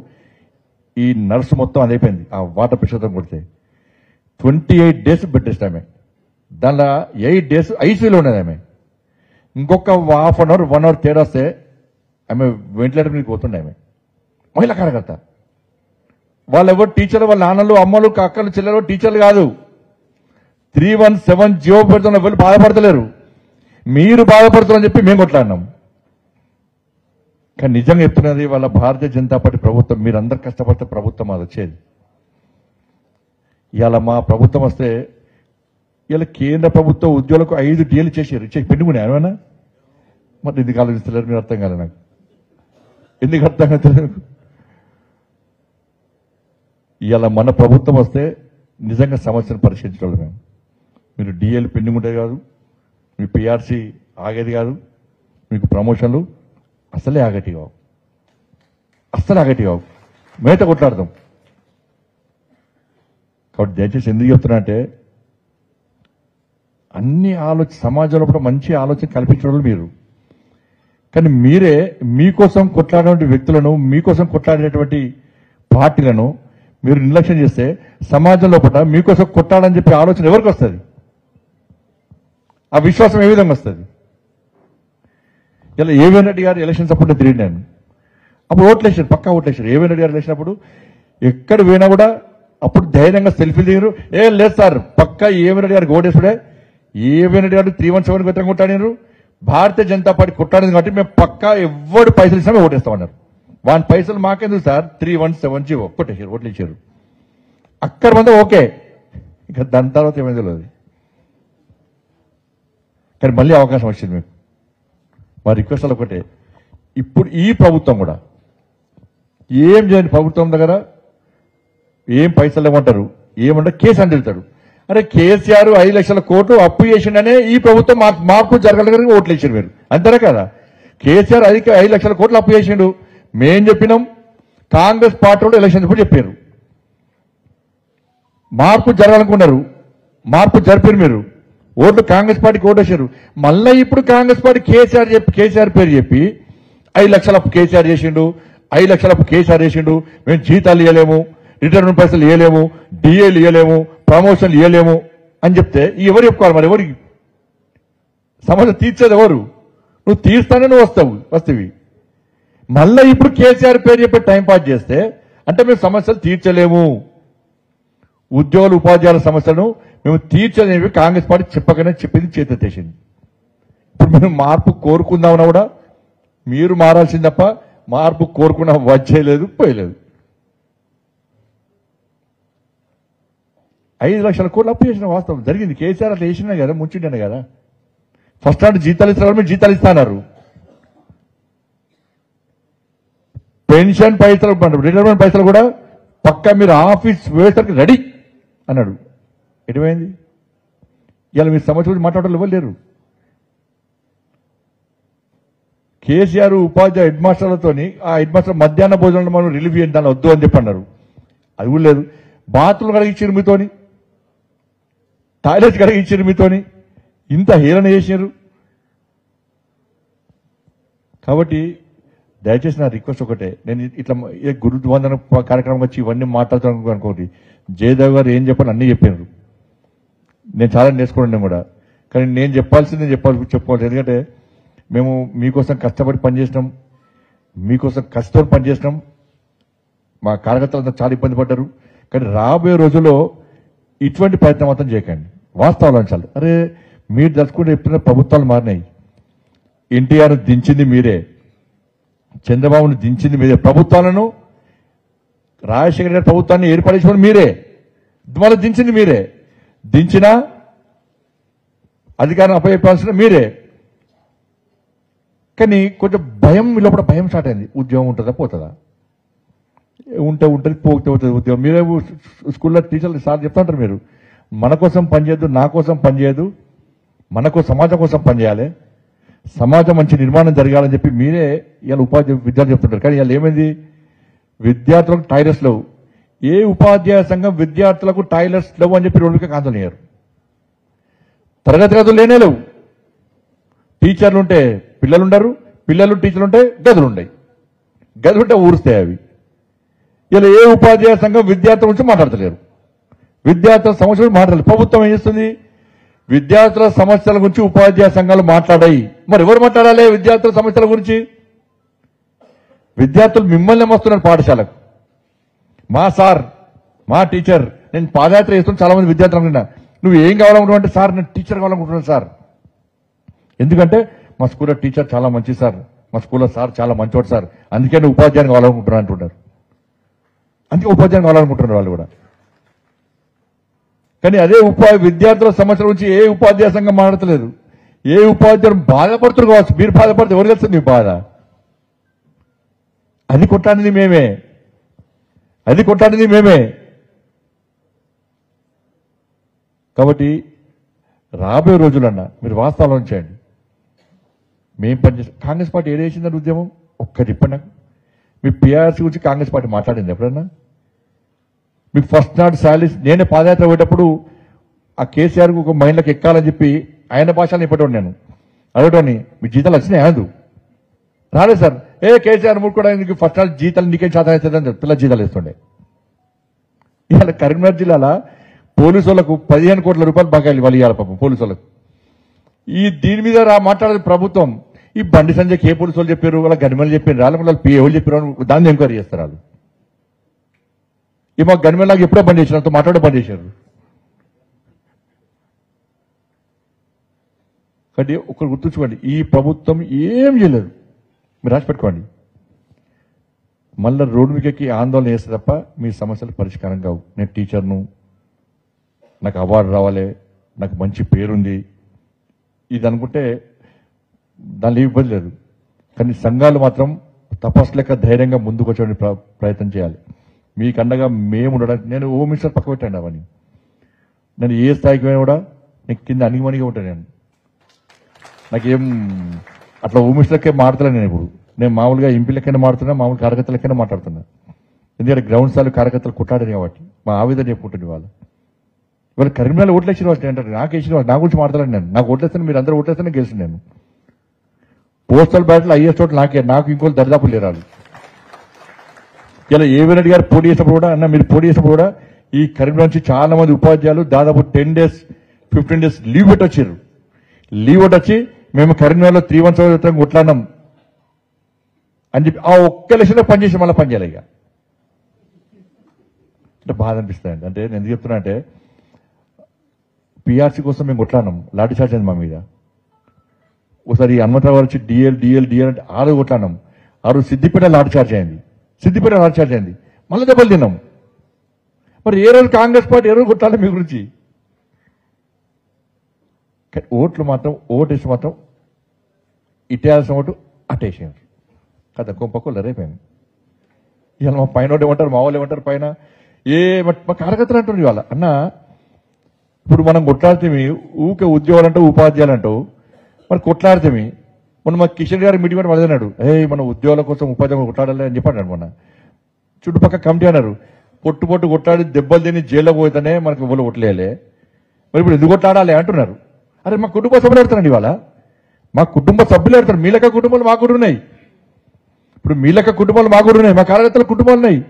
ఈ నర్సు మొత్తం అదైపోయింది. ఆ వాటర్ ప్రెషర్ కొడితే 28 days బెడ్ రెస్ట్ ఆమె. దానిలో 8 days ఐసీయూలో ఉండేది ఆమె. ఇంకొక హాఫ్ అన్ అవర్ 1 hour తేడా వస్తే ఆమె వెంటిలేటర్ మీకు పోతుండే. ఆమె మహిళా కార్యకర్త. వాళ్ళు ఎవరు టీచర్లు, వాళ్ళ నాన్నలు, అమ్మలు, అక్కలు, చెల్లెలు టీచర్లు కాదు. 317 జీవో పెడుతున్న వీళ్ళు బాధపడతలేరు. మీరు బాధపడుతున్నారని చెప్పి మేము కొట్లాడినాం. కానీ నిజంగా చెప్తున్నది వాళ్ళ భారతీయ జనతా పార్టీ ప్రభుత్వం. మీరందరూ కష్టపడితే ప్రభుత్వం అది వచ్చేది. ఇవాళ మా ప్రభుత్వం వస్తే ఇలా కేంద్ర ప్రభుత్వ ఉద్యోగులకు 5 DL చేశారు. పెండుకునే ఏమైనా మరి ఎందుకు ఆలోచిస్తలేరు? మీరు అర్థం కాలేదు నాకు. ఎందుకు అర్థం కాలేదు? ఇవాళ మన ప్రభుత్వం వస్తే నిజంగా సమస్యను పరిష్కరించడం. మేము మీరు DL పెండింగ్ ఉండేది కాదు, మీ PRC ఆగేది కాదు, మీకు ప్రమోషన్లు అసలే ఆగటి కావు. మేత కొట్లాడదాం. కాబట్టి దయచేసి ఎందుకు చెప్తున్నా అంటే అన్ని సమాజంలో కూడా మంచి ఆలోచన కల్పించడం మీరు. కానీ మీరే మీకోసం కొట్లాడేటువంటి వ్యక్తులను, మీకోసం కొట్లాడేటువంటి పార్టీలను మీరు నిర్లక్ష్యం చేస్తే సమాజంలో కూడా మీకోసం కొట్టాలని చెప్పి ఆలోచన ఎవరికి వస్తుంది? ఆ విశ్వాసం ఏ విధంగా వస్తుంది? ఇలా ఏవీఎన్ రెడ్డి గారు ఎలక్షన్స్ అప్పుడు తిరిగినాను. అప్పుడు ఓట్లేసారు, పక్కా ఓట్లేసారు. ఏవీఎన్ రెడ్డి గారు ఎలక్షనప్పుడు ఎక్కడ పోయినా కూడా అప్పుడు ధైర్యంగా సెల్ఫీలు దిగారు. ఏం లేదు సార్, పక్కా ఏవీఎన్ రెడ్డి గారికి ఓటేసుడే. ఏవీఎన్ రెడ్డి గారు 317 వ్యతిరేకంగా కొట్టాడినారు. భారతీయ జనతా పార్టీ కొట్టాడింది కాబట్టి మేము పక్కా ఎవరు పైసలు ఇచ్చినా మేము ఓటేస్తామన్నారు. వాని పైసలు మాకెందుకు సార్? 317 ఒక్కటేసారు, ఓట్లు ఇచ్చారు. అక్కడ మంది ఓకే. ఇక దాని తర్వాత ఏమైంది తెలియదు. కానీ మళ్ళీ అవకాశం వచ్చింది మీకు. మా రిక్వెస్ట్లు ఒకటే, ఇప్పుడు ఈ ప్రభుత్వం కూడా ఏం చేయండి. ప్రభుత్వం దగ్గర ఏం పైసలు ఇవ్వమంటారు, ఏమంటారు, కేసు అందిస్తాడు. అరే కేసీఆర్ 5 లక్షల కోట్లు అప్పు చేసిండనే ఈ ప్రభుత్వం మార్పు జరగడానికి ఓట్లు ఇచ్చారు మీరు, అంతేనా కదా? కేసీఆర్ 5 లక్షల కోట్లు అప్పు చేసిండు. మేం చెప్పినాం, కాంగ్రెస్ పార్టీ వాళ్ళు ఎలక్షన్ ఇప్పుడు చెప్పారు మార్పు జరగాలనుకున్నారు, మార్పు జరిపారు మీరు. ఓట్లు కాంగ్రెస్ పార్టీకి ఓటేశారు. మళ్ళీ ఇప్పుడు కాంగ్రెస్ పార్టీ కేసీఆర్ పేరు చెప్పి 5 లక్షల అప్పు కేసీఆర్ చేసిండు, 5 లక్షల అప్పు కేసీఆర్ చేసిండు, మేము జీతాలు ఇవ్వలేము, రిటర్న్ పైసలు ఇవ్వలేము, డిఏలు ఇవ్వలేము, ప్రమోషన్లు ఇవ్వలేము అని చెప్తే ఎవరు చెప్పుకోవాలి? మరి ఎవరికి సమస్య తీర్చేది ఎవరు? నువ్వు తీర్స్తానే నువ్వు వస్తావి. మళ్ళీ ఇప్పుడు కేసీఆర్ పేరు చెప్పి టైంపాస్ చేస్తే అంటే మేము సమస్యలు తీర్చలేము, ఉద్యోగులు ఉపాధ్యాయుల సమస్యలను మేము తీర్చలేవి కాంగ్రెస్ పార్టీ చెప్పగానే చెప్పింది చేతెత్తేసింది. ఇప్పుడు మేము మార్పు కోరుకుందామన్నా కూడా మీరు మారాల్సింది తప్ప మార్పు కోరుకున్నా వచ్చేయలేదు, పోయలేదు. 5 లక్షల కోట్లు అప్పు చేసిన వాస్తవం జరిగింది. కేసీఆర్ అట్లా చేసినా కదా, ముంచిండే కదా. ఫస్ట్ అంటే జీతాలు ఇస్తున్నారు, మీరు జీతాలు ఇస్తున్నారు. పెన్షన్ పైసలు, రిటైర్మెంట్ పైసలు కూడా పక్కా మీరు ఆఫీస్ వేసరికి రెడీ అన్నాడు. ఎటువైంది? ఇలా మీరు సమస్య గురించి మాట్లాడటం ఎవరు లేరు. కేసీఆర్ ఉపాధ్యాయ హెడ్ మాస్టర్లతోని ఆ హెడ్ మాస్టర్ మధ్యాహ్న భోజనంలో మనం రిలీఫ్ చేయండి దాన్ని వద్దు అని చెప్పి అన్నారు. అది కూడా లేదు. బాత్రూలు కడిగించారు మీతోని, టాయిలెట్స్ కడిగించారు మీతోని, ఇంత హేళన చేసినారు. కాబట్టి దయచేసి నా రిక్వెస్ట్ ఒకటే, నేను ఇట్లా గురు వందన కార్యక్రమం వచ్చి ఇవన్నీ మాట్లాడుతాను అనుకోండి. జయదేవ్ గారు ఏం చెప్పాలి అన్నీ చెప్పారు, నేను చాలా నేర్చుకున్నాను కూడా. కానీ నేను చెప్పాల్సింది చెప్పుకోవాలి. ఎందుకంటే మేము మీకోసం కష్టపడి పనిచేసినాం, మీకోసం కష్టపడి పనిచేసినాం. మా కార్యకర్తలంతా చాలా ఇబ్బంది పడ్డారు. కానీ రాబోయే రోజుల్లో ఇటువంటి ప్రయత్నం మాత్రం చేయకండి. వాస్తవాలు అంచాలి. అరే మీరు తెలుసుకుంటే ఎప్పుడైనా ప్రభుత్వాలు మారినాయి. ఎన్టీఆర్ దించింది మీరే, చంద్రబాబును దించింది మీరే, ప్రభుత్వాలను రాజశేఖర గారి ప్రభుత్వాన్ని ఏర్పడేసిన మీరే, మళ్ళీ దించింది మీరే. దించినా అధికారం అప్పచెప్పాల్సిన మీరే. కానీ కొంచెం భయం, లోపల భయం స్టార్ట్ అయింది. ఉద్యోగం ఉంటుందా పోతుందా, ఉంటుంది పోతే పోతుంది ఉద్యోగం. మీరే స్కూల్లో టీచర్లు సార్ చెప్తా ఉంటారు, మీరు మన కోసం పనిచేయద్దు, నా కోసం పనిచేయదు, మనకు సమాజం కోసం పనిచేయాలి, సమాజం మంచి నిర్మాణం జరగాలని చెప్పి మీరే ఇవాళ విద్యార్థులు చెప్తుంటారు. కానీ ఇవాళ ఏమైంది? విద్యార్థులకు టాయిలెట్స్ లేవు. ఏ ఉపాధ్యాయ సంఘం విద్యార్థులకు టాయిలెట్స్ లేవు అని చెప్పి 2 వీక్ ఆందోళన చేయరు. తరగతి గదులు లేనే లేవు. టీచర్లు ఉంటే పిల్లలు ఉండరు, పిల్లలు టీచర్లు ఉంటే గదులు ఉండయి, గదులు ఉంటే ఊరుస్తాయి అవి. ఇలా ఏ ఉపాధ్యాయ సంఘం విద్యార్థుల గురించి మాట్లాడతలేరు, విద్యార్థుల సమస్యల గురించి మాట్లాడలేదు. ప్రభుత్వం ఏం చేస్తుంది? విద్యార్థుల సమస్యల గురించి ఉపాధ్యాయ సంఘాలు మాట్లాడాయి. మరి ఎవరు మాట్లాడాలి విద్యార్థుల సమస్యల గురించి? విద్యార్థులు మిమ్మల్ని వస్తున్నారు పాఠశాలకు. మా సార్, మా టీచర్, నేను పాదయాత్ర చేస్తున్నా, చాలా మంది విద్యార్థులు అనుకున్నా, నువ్వు ఏం కావాలనుకుంటున్నావు అంటే, సార్ నేను టీచర్ కావాలనుకుంటున్నాను సార్. ఎందుకంటే మా స్కూల్లో టీచర్ చాలా మంచి సార్, మా స్కూల్లో సార్ చాలా మంచివాడు సార్, అందుకే నేను ఉపాధ్యాయుని కావాలనుకుంటున్నాను అంటున్నారు. అందుకే ఉపాధ్యాయుని కావాలనుకుంటున్నారు వాళ్ళు కూడా. కానీ అదే విద్యార్థుల సమస్యల గురించి ఏ ఉపాధ్యాయ సంఘం మాట్లాడతలేదు. ఏ ఉపాధ్యాయులు బాధపడుతున్నారు కావచ్చు, మీరు బాధపడితే ఎవరు తెలుస్తుంది మీ బాధ? అది కొట్టాడింది మేమే, అది కొట్టాడింది మేమే. కాబట్టి రాబోయే రోజులన్నా మీరు వాస్తవాలను చేయండి. మేం పనిచేస్తాం. కాంగ్రెస్ పార్టీ ఏదేసిందని ఉద్యమం ఒక్కటి చెప్పండి నాకు. మీ పిఆర్సీ గురించి కాంగ్రెస్ పార్టీ మాట్లాడింది ఎప్పుడన్నా? మీకు ఫస్ట్ నాట్ శాలరీస్, నేనే పాదయాత్ర పోయేటప్పుడు ఆ కేసీఆర్కి ఒక మహిళలకు ఎక్కాలని చెప్పి ఆయన భాషలో చెప్పేటోడు నేను. అదొకటి మీ జీతాలు వచ్చినాయి అనదు, రాలేదు సార్. కేసీఆర్ కూడా ఎందుకు ఫస్ట్ నాట్ జీతాలు నీకేం శాతం అవుతుందని పిల్లల జీతాలు ఇస్తుండే. ఇవాళ కరీంనగర్ జిల్లాలో పోలీసు వాళ్ళకు 15 కోట్ల రూపాయలు బకాయిలు వాళ్ళు ఇవ్వాలి పాపం పోలీసు వాళ్ళకు. దీని మీద మాట్లాడేది ప్రభుత్వం. ఈ బండి సంజయ్కి ఏ పోలీసు వాళ్ళు చెప్పారు, వాళ్ళ గనిమలు చెప్పారు, వాళ్ళు ఎవరు చెప్పారు, దాన్ని ఎంక్వైరీ చేస్తారు వాళ్ళు. ఈ మా గనిమల్లాగా ఎప్పుడో బంద్ చేశారు, అంత మాట్లాడే బంద్ చేశారు. కాబట్టి ఒకరు గుర్తుంచుకోండి, ఈ ప్రభుత్వం ఏం చేయలేదు, మీరు రాసి పెట్టుకోండి. మళ్ళీ రోడ్డు మీదకి ఆందోళన చేస్తే తప్ప మీ సమస్యలు పరిష్కారం కావు. నేను టీచర్ను, నాకు అవార్డు రావాలి, నాకు మంచి పేరుంది, ఇది అనుకుంటే దానిలో ఇబ్బంది లేదు. కానీ సంఘాలు మాత్రం తపస్సు లెక్క ధైర్యంగా ముందుకు వచ్చే ప్రయత్నం చేయాలి. మీకు అండగా మేము ఉండడానికి. నేను హోమ్ మినిస్టర్ పక్క పెట్టండి అవన్నీ, నేను ఏ స్థాయికి పోయినా కూడా నీకు కింద అణిగిమణిగా ఉంటాను. నాకేం అట్లా హోమ్ మినిస్టర్కే మాట్లాడలేను. నేను ఇప్పుడు నేను మామూలుగా ఎంపీ లెక్కనే మాట్లాడుతున్నా, మామూలు కార్యకర్తల లెక్కనే మాట్లాడుతున్నా. ఎందుకంటే గ్రౌండ్ స్థాయిలో కార్యకర్తలు కొట్టాడని కాబట్టి మా ఆవేదన చెప్పుకుంటుంది. వాళ్ళు కరీంనగర్ ఓట్లు వేసిన వాళ్ళు అంటారు, నాకు వేసిన వాళ్ళు నా గురించి మాట్లాడాలి. నేను నాకు ఓట్లేస్తాను, మీరు అందరూ ఓట్లేస్తేనే గెలిచిన నేను. పోస్టల్ బ్యాలెట్లో హైయెస్ట్ ఓట్లు నాకే, నాకు ఇంకోళ్ళు దరిదాపులు లేరాలు. ఇలా ఏవీ రెడ్డి గారు పోటీ చేసినప్పుడు కూడా, అన్న మీరు పోటీ చేసినప్పుడు కూడా ఈ కరీంనగర్ నుంచి చాలా మంది ఉపాధ్యాయులు దాదాపు 10 days 15 days లీవ్ పెట్టి వచ్చారు. లీవ్ పెట్టి వచ్చి మేము కరీంనగర్లో 317 కొట్లాడినాం అని చెప్పి ఆ ఒక్క ఎలక్షన్లో పనిచేసి మళ్ళీ పనిచేయాలి. ఇక అంటే బాధ అనిపిస్తుంది. అంటే నేను ఎందుకు చెప్తున్నా అంటే, పిఆర్సీ కోసం మేము కొట్లాడినాం, లాఠీ చార్జ్ అయింది మా మీద. ఒకసారి హనుమంతరావు గారు వచ్చి డిఎల్ అంటే 6 కొట్లాడినాం. 6 సిద్దిపేట లాఠీ చార్జ్ అయింది, సిద్దిపేట లాఠీ చార్జ్ అయింది, మళ్ళీ దెబ్బలు తిన్నాం. మరి ఏ రోజు కాంగ్రెస్ పార్టీ ఏ రోజు కొట్టాలి మీ గురించి? ఓట్లు మాత్రం ఓటేసి మాత్రం ఇటేయాల్సిన ఓటు అటేసారు కదా, కొంపకోళ్ళు రేపాను. ఇవాళ మా పైన ఏమంటారు, మా వాళ్ళు ఏమంటారు పైన మా కార్యకర్తలు అంటారు ఇవాళ. అన్న ఇప్పుడు మనం కొట్లాడితేమి ఊకే ఉద్యోగాలు అంటావు, ఉపాధ్యాయులు అంటావు, మరి కొట్లాడితేమి. మొన్న మా కిషన్ గారి మీటింగ్ కూడా అడిగినాడు, మన ఉద్యోగాల కోసం ఉపాధ్యాయులు కొట్లాడాలి అని చెప్పాడు. మొన్న చుట్టుపక్కల కమిటీ అన్నారు, పొట్టు కొట్లాడి దెబ్బలు తిని జైల్లో పోతేనే మనకు ఇవ్వలు కొట్టలేయాలి, మరి ఇప్పుడు ఎందుకు కొట్లాడాలి అంటున్నారు. అరే మా కుటుంబ సభ్యులు ఆడుతున్నాడు ఇవాళ, మా కుటుంబ సభ్యులు ఆడుతున్నారు. మీ లెక్క కుటుంబాలు మాకు కూడా ఉన్నాయి. ఇప్పుడు మీ లెక్క కుటుంబాలు మాకు కూడా ఉన్నాయి, మా కార్యకర్తల కుటుంబాలు ఉన్నాయి.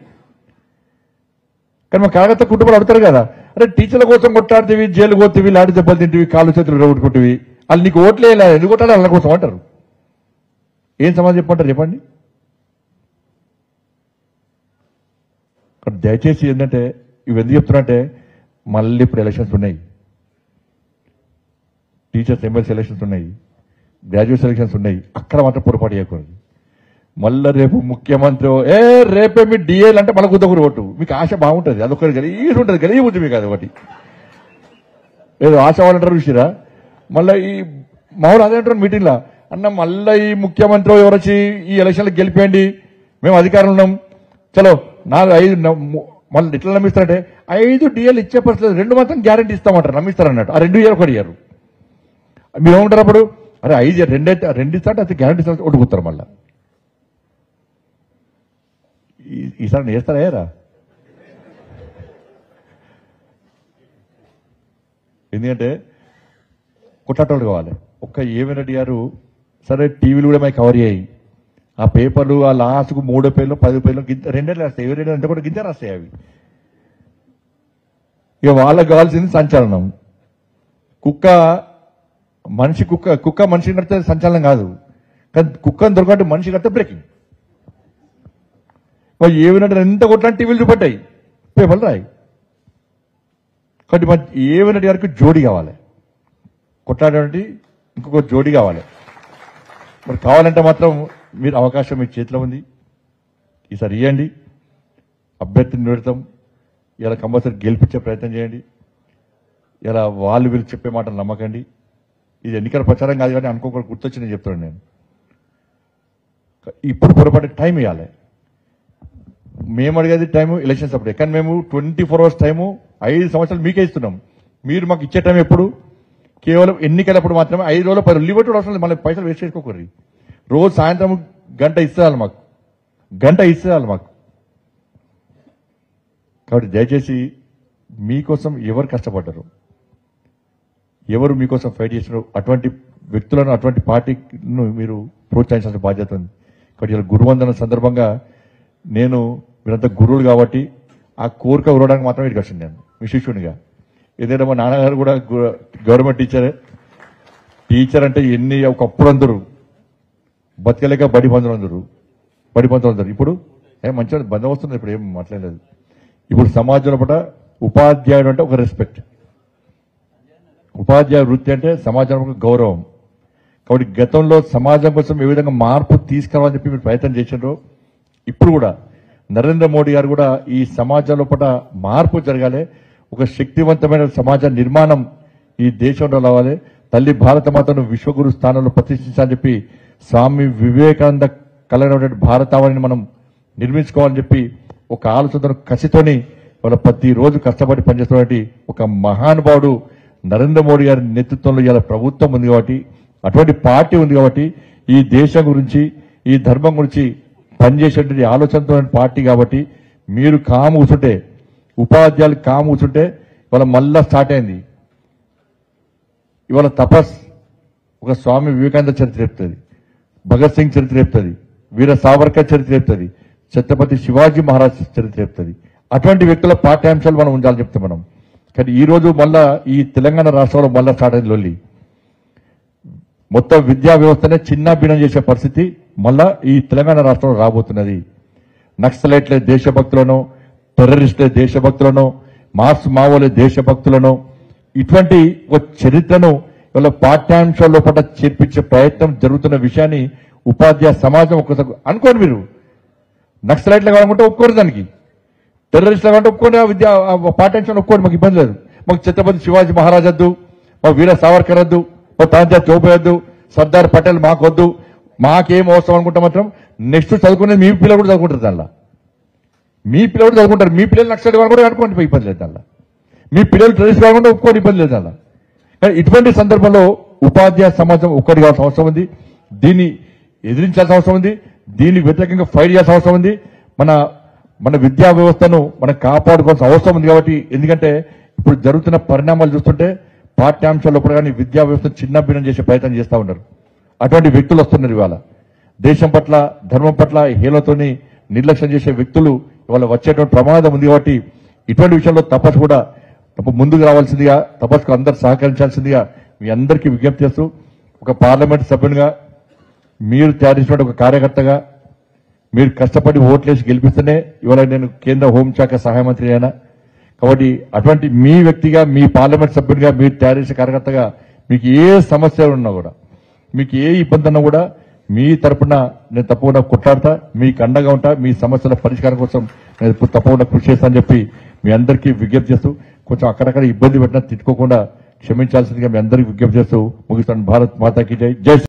కానీ మా కార్యకర్త కుటుంబాలు అడుగుతారు కదా, అరే టీచర్ల కోసం కొట్లాడితేవి, జైలు పోతేవి, లాంటి దెబ్బలు తింటివి, కాళ్ళు చేతులు రౌడుకుంటేవి, వాళ్ళు నీకు ఓట్లే ఎందుకు కొట్టాలి వాళ్ళ కోసం అంటారు. ఏం సమాధానం చెప్పంటారు చెప్పండి. దయచేసి ఏంటంటే ఇవి ఎందుకు చెప్తున్నా, మళ్ళీ ఇప్పుడు ఎలక్షన్స్ ఉన్నాయి, టీచర్స్ ఎమ్మెల్సీ ఎలక్షన్స్ ఉన్నాయి, గ్రాడ్యుయేట్ ఎలక్షన్స్ ఉన్నాయి. అక్కడ మాత్రం పొరపాటు చేయకూడదు. మళ్ళీ రేపు ముఖ్యమంత్రి రేపే మీ డిఏలు అంటే మళ్ళీ గుద్దగురు ఓటు. మీకు ఆశ బాగుంటుంది, అదొకటి గలీజ్ ఉంటుంది, గలీజ్ ఉంది మీకు అదొకటి. ఏదో ఆశ వాళ్ళంటారు చూసిరా. మళ్ళీ ఈ మామూలు అదే అంటారు మీటింగ్లో, అన్న మళ్ళీ ఈ ముఖ్యమంత్రి ఎవరొచ్చి ఈ ఎలక్షన్లు గెలిపేయండి, మేము అధికారంలో ఉన్నాం, చలో 4-5 మళ్ళీ ఎట్లా నమ్మిస్తారంటే 5 డిఏలు ఇచ్చే పరిస్థితి, 2 మాత్రం గ్యారంటీ ఇస్తామంటారు, నమ్మిస్తారు అన్నట్టు. ఆ 2 ఇయర్ ఒకటి ఇయ్యారు. మీరు ఏమంటారు అప్పుడు, అరే 5 2 ఇస్తాంటే అది గ్యారంటీ ఇస్తా ఒడుగుతారు. మళ్ళీ ఈసారి నేస్తారా ఏరా? ఎందుకంటే కొట్లాటోళ్ళు కావాలి. ఒక్క ఏమిరెడ్డి గారు సరే టీవీలు కూడా మాకు కవర్ అయ్యాయి, ఆ పేపర్లు ఆ లాస్ట్కు 3 పేర్లు 10 పేర్లు 2 రాస్తాయి, ఎవరైనా అంటే కూడా గింజ రాస్తాయి అవి. ఇక వాళ్ళకి కావాల్సింది సంచలనం. కుక్క మనిషి కడితే సంచలనం కాదు, కానీ కుక్కను దొరకంటే మనిషి కడితే బ్రేకింగ్. ఏమైనా ఎంత కొట్లాంటి టీవీలు చూపట్టాయి, పేపర్లు రాయి. కాబట్టి మన ఏమైనా గారికి జోడీ కావాలి, కొట్లాడేటువంటి ఇంకొక జోడీ కావాలి. మరి కావాలంటే మాత్రం మీరు అవకాశం మీ చేతిలో ఉంది, ఈసారి ఇవ్వండి, అభ్యర్థిని పెడతాం. ఇలా కంపల్సరీ గెలిపించే ప్రయత్నం చేయండి. ఇలా వాళ్ళు వీళ్ళు చెప్పే మాటలు నమ్మకండి. ఇది ఎన్నికల ప్రచారం కాదు, కానీ అనుకోకుండా గుర్తొచ్చి నేను చెప్తున్నాను. నేను ఇప్పుడు పొరపాటు టైం ఇవ్వాలి. మేము అడిగేది టైము ఎలక్షన్స్ అప్పుడే, కానీ మేము 24 hours టైము 5 సంవత్సరాలు మీకే ఇస్తున్నాం. మీరు మాకు ఇచ్చే టైం ఎప్పుడు? కేవలం ఎన్నికలప్పుడు మాత్రమే. 5 రోజులు 10 రోజులు లీవ్ కూడా అవసరం లేదు, మళ్ళీ పైసలు వేస్ట్ చేసుకోకూడదు. రోజు సాయంత్రం గంట ఇస్తారు మాకు. కాబట్టి దయచేసి మీకోసం ఎవరు కష్టపడ్డారు, ఎవరు మీకోసం ఫైట్ చేసినారు, అటువంటి వ్యక్తులను, అటువంటి పార్టీను మీరు ప్రోత్సహించాల్సిన బాధ్యత ఉంది. కాబట్టి ఇలా గురువందన సందర్భంగా మీరంతా గురువులు కాబట్టి ఆ కోరిక ఉరవడానికి మాత్రమే ఇక్కడికి వచ్చింది నేను మీ శిష్యునిగా. ఏదైనా మా నాన్నగారు కూడా గవర్నమెంట్ టీచర్ అంటే ఒకప్పుడు అందరూ బతకలేక బడి పంతులు అందరు. ఇప్పుడు మంచిగా బంధం వస్తుంది, ఇప్పుడు ఏం మాట్లాడలేదు. ఇప్పుడు సమాజంలో పట ఉపాధ్యాయుడు అంటే ఒక రెస్పెక్ట్, ఉపాధ్యాయ వృత్తి అంటే సమాజంలో గౌరవం. కాబట్టి గతంలో సమాజం కోసం ఏ విధంగా మార్పు తీసుకురావాలని చెప్పి మీరు ప్రయత్నం చేశారో, ఇప్పుడు కూడా నరేంద్ర మోడీ గారు కూడా ఈ సమాజంలో పట మార్పు జరగాలి, ఒక శక్తివంతమైన సమాజ నిర్మాణం ఈ దేశంలో రావాలి, తల్లి భారతమాతను విశ్వగురు స్థానంలో ప్రతిష్ఠించాలని చెప్పి స్వామి వివేకానంద కలగినటువంటి భారతావనిని మనం నిర్మించుకోవాలని చెప్పి ఒక ఆలోచన కసితోని వాళ్ళ ప్రతిరోజు కష్టపడి పనిచేస్తున్నటువంటి ఒక మహానుభావుడు నరేంద్ర మోడీ గారి నేతృత్వంలో ఇలా ప్రభుత్వం ఉంది కాబట్టి, అటువంటి పార్టీ ఉంది కాబట్టి, ఈ దేశం గురించి ఈ ధర్మం గురించి పనిచేసేటువంటి ఆలోచనతో పార్టీ కాబట్టి మీరు కాము కూర్చుంటే, ఉపాధ్యాయులు కాము కూర్చుంటే ఇవాళ మళ్ళా స్టార్ట్ అయింది. ఇవాళ తపస్ ఒక స్వామి వివేకానంద చరిత్ర చెప్తుంది, భగత్ సింగ్ చరిత్ర చెప్తుంది, వీర సావర్కర్ చరిత్ర చెప్తుంది, ఛత్రపతి శివాజీ మహారాజ్ చరిత్ర చెప్తుంది. అటువంటి వ్యక్తుల పాఠ్యాంశాలు మనం ఉండాలని చెప్తాం మనం. కానీ ఈ రోజు మళ్ళా ఈ తెలంగాణ రాష్ట్రంలో మళ్ళా స్టార్ట్ అయింది లొల్లి. మొత్తం విద్యా వ్యవస్థనే చిన్నాభిన్నం చేసే పరిస్థితి మళ్ళా ఈ తెలంగాణ రాష్ట్రంలో రాబోతున్నది. నక్సలైట్లే దేశభక్తులను, టెర్రరిస్టులే దేశభక్తులను, మావోలే దేశభక్తులను, ఇటువంటి ఒక చరిత్రను వాళ్ళ పాఠ్యాంశాల్లో పట్ల చేర్పించే ప్రయత్నం జరుగుతున్న విషయాన్ని ఉపాధ్యాయ సమాజం ఒక్కసారి అనుకోండి. మీరు నక్సలైట్లు కావాలంటే ఒప్పుకోరు, దానికి టెర్రరిస్టులు కావాలంటే ఒప్పుకోండి, విద్యా పాఠ్యాంశాన్ని ఒప్పుకోండి, మాకు ఇబ్బంది లేదు. మాకు ఛత్రపతి శివాజీ మహారాజ్ వద్దు, మాకు వీర సావర్కర్ వద్దు, మాకు తాంజా చౌబే వద్దు, సర్దార్ పటేల్ మాకు వద్దు. మాకేం అవసరం అనుకుంటే మాత్రం నెక్స్ట్ చదువుకునేది మీ పిల్లలు కూడా చదువుకుంటారు దానిలో. మీ పిల్లలు చదువుకుంటారు, మీ పిల్లలు నక్సల్ వాళ్ళు కూడా కట్టుకోండి, ఇబ్బంది లేదు అలా. మీ పిల్లలు ట్రెడిషన్ కాకుండా ఒప్పుకోని ఇబ్బంది లేదు అలా. కానీ ఇటువంటి సందర్భంలో ఉపాధ్యాయ సమాజం ఒక్కటి కావాల్సిన అవసరం ఉంది, దీన్ని ఎదిరించాల్సిన అవసరం ఉంది, దీనికి వ్యతిరేకంగా ఫైట్ చేయాల్సిన అవసరం ఉంది. మన విద్యా వ్యవస్థను మనం కాపాడుకోవాల్సిన అవసరం ఉంది. కాబట్టి ఎందుకంటే ఇప్పుడు జరుగుతున్న పరిణామాలు చూస్తుంటే పాఠ్యాంశాల లోపల కానీ విద్యా వ్యవస్థను చిన్నభిన్నం చేసే ప్రయత్నం చేస్తూ ఉన్నారు. అటువంటి వ్యక్తులు వస్తున్నారు. ఇవాళ దేశం పట్ల ధర్మం పట్ల హేళతోని నిర్లక్ష్యం చేసే వ్యక్తులు ఇవాళ వచ్చేటువంటి ప్రమాదం ఉంది. కాబట్టి ఇటువంటి విషయంలో తపస్సు కూడా ముందుకు రావాల్సిందిగా, తపస్సుకు అందరు సహకరించాల్సిందిగా మీ అందరికీ విజ్ఞప్తి చేస్తూ, ఒక పార్లమెంట్ సభ్యునిగా మీరు తయారు చేసిన ఒక కార్యకర్తగా మీరు కష్టపడి ఓట్లేసి గెలిపిస్తేనే ఇవాళ నేను కేంద్ర హోంశాఖ సహాయ మంత్రి అయినా. కాబట్టి అటువంటి మీ వ్యక్తిగా, మీ పార్లమెంట్ సభ్యునిగా మీరు తయారు చేసే కార్యకర్తగా మీకు ఏ సమస్యలు ఉన్నా కూడా, మీకు ఏ ఇబ్బంది ఉన్నా కూడా మీ తరపున నేను తప్పకుండా కొట్లాడతా, మీకు అండగా ఉంటా, మీ సమస్యల పరిష్కారం కోసం నేను తప్పకుండా కృషి చేస్తానని చెప్పి మీ అందరికీ విజ్ఞప్తి చేస్తూ, కొంచెం అక్కడక్కడ ఇబ్బంది పెట్టినా తిట్టుకోకుండా క్షమించాల్సిందిగా మీ అందరికీ విజ్ఞప్తి చేస్తూ ముగిస్తాను. భారత్ మాతాకి జై. జై